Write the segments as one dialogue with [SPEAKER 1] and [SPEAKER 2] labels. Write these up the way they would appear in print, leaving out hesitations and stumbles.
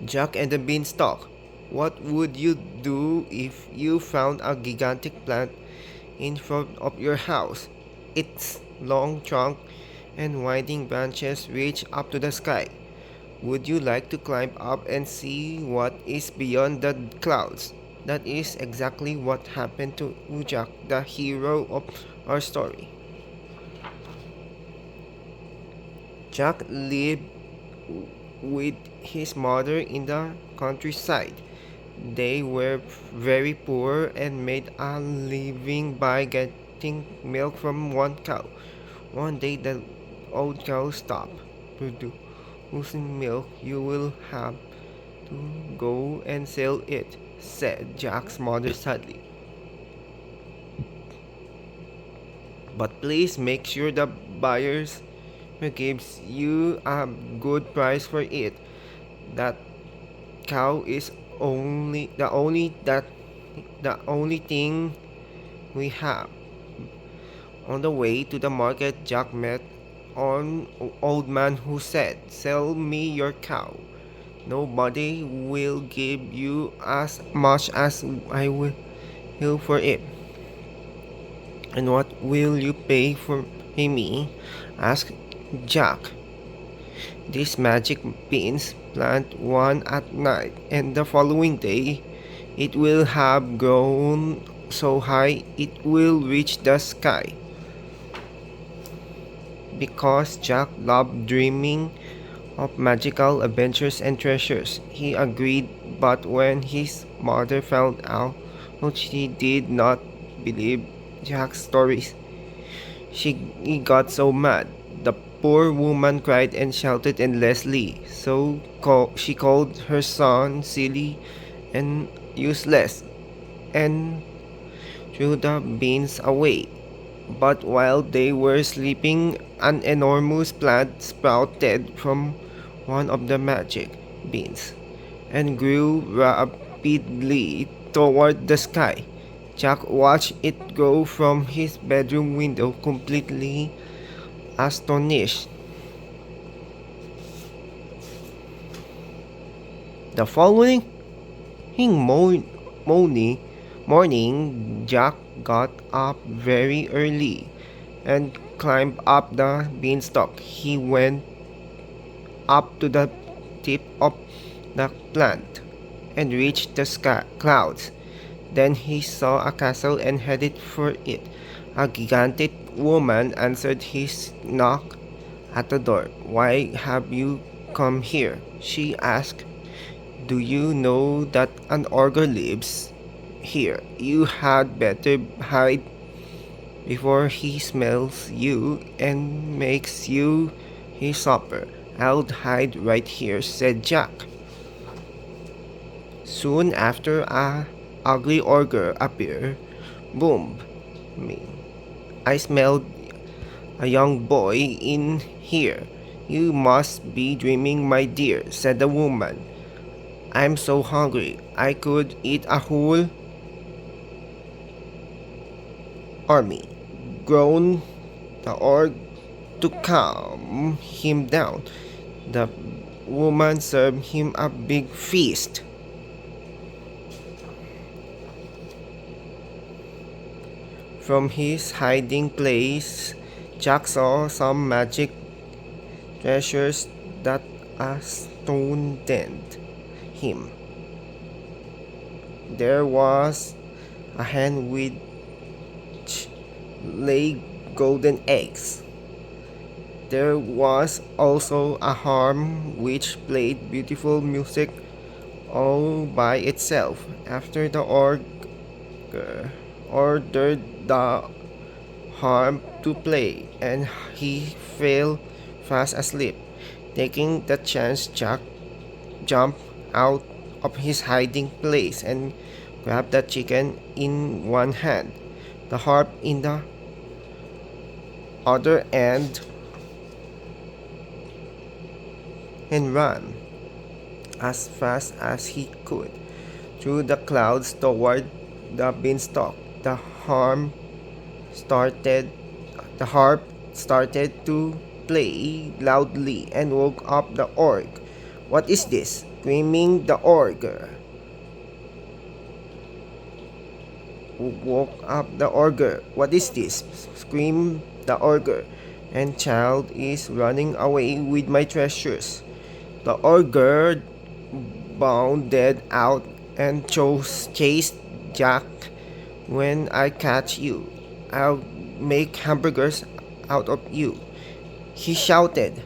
[SPEAKER 1] Jack and the Beanstalk. What would you do if you found a gigantic plant in front of your house? Its long trunk and winding branches reach up to the sky. Would you like to climb up and see what is beyond the clouds? That is exactly what happened to Jack, the hero of our story. Jack lived with his mother in the countryside. They were very poor and made a living by getting milk from one cow. One day the old cow stopped producing milk. You will have to go and sell it, said Jack's mother sadly. But please make sure the buyers gives you a good price for it. That cow is the only thing we have. On the way to the market, Jack met an old man who said, "Sell me your cow. Nobody will give you as much as I will for it." "And what will you pay me?" asked Jack. "These magic beans, plant one at night, and the following day it will have grown so high it will reach the sky." Because Jack loved dreaming of magical adventures and treasures, he agreed, but when his mother found out, she did not believe Jack's stories. She got so mad. The poor woman cried and shouted endlessly. She called her son silly and useless and threw the beans away. But while they were sleeping, an enormous plant sprouted from one of the magic beans and grew rapidly toward the sky. Jack watched it grow from his bedroom window, completely astonished. The following morning, Jack got up very early and climbed up the beanstalk. He went up to the tip of the plant and reached the clouds. Then he saw a castle and headed for it. A gigantic woman answered his knock at the door. "Why have you come here?" she asked. "Do you know that an ogre lives here? You had better hide before he smells you and makes you his supper." "I'll hide right here," said Jack. Soon after, a ugly ogre appeared. "Boom! Me. I smelled a young boy in here." "You must be dreaming, my dear," said the woman. "I'm so hungry. I could eat a whole army." Groaned the orc. To calm him down, the woman served him a big feast. From his hiding place, Jack saw some magic treasures that astounded him. There was a hen which laid golden eggs. There was also a harp which played beautiful music all by itself. After the ordered the harp to play, and he fell fast asleep. Taking the chance, Jack jumped out of his hiding place and grabbed the chicken in one hand, the harp in the other end, and ran as fast as he could through the clouds toward the beanstalk. Started the harp started to play loudly and woke up the orc, What is this? Screaming the ogre. Woke up the ogre. What is this? Screamed the ogre. And child is running away with my treasures. The ogre bounded out and chased Jack. When I catch you, I'll make hamburgers out of you, he shouted.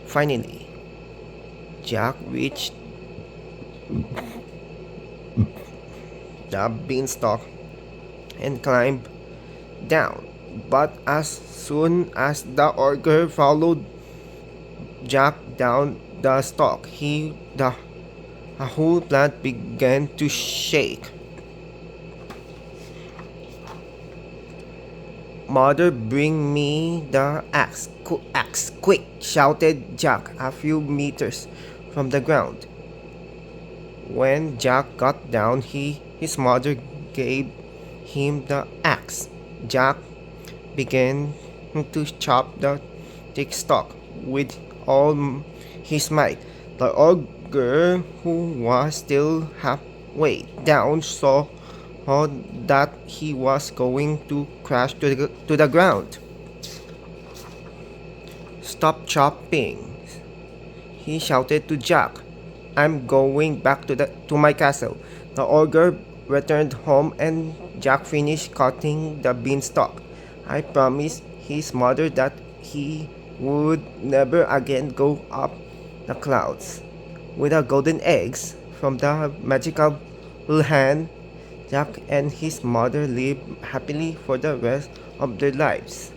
[SPEAKER 1] Finally, Jack reached the beanstalk and climbed down. But as soon as the ogre followed Jack down the stalk, the whole plant began to shake. Mother, bring me the axe, quick! Shouted Jack a few meters from the ground. When Jack got down, his mother gave him the axe. Jack began to chop the thick stalk with all his might. The ogre, who was still halfway down, saw that he was going to crash to the ground. Stop chopping, he shouted to Jack. I'm going back to my castle. The ogre returned home and Jack finished cutting the beanstalk. I promised his mother that he would never again go up the clouds. With the golden eggs from the magical hand, Jack and his mother lived happily for the rest of their lives.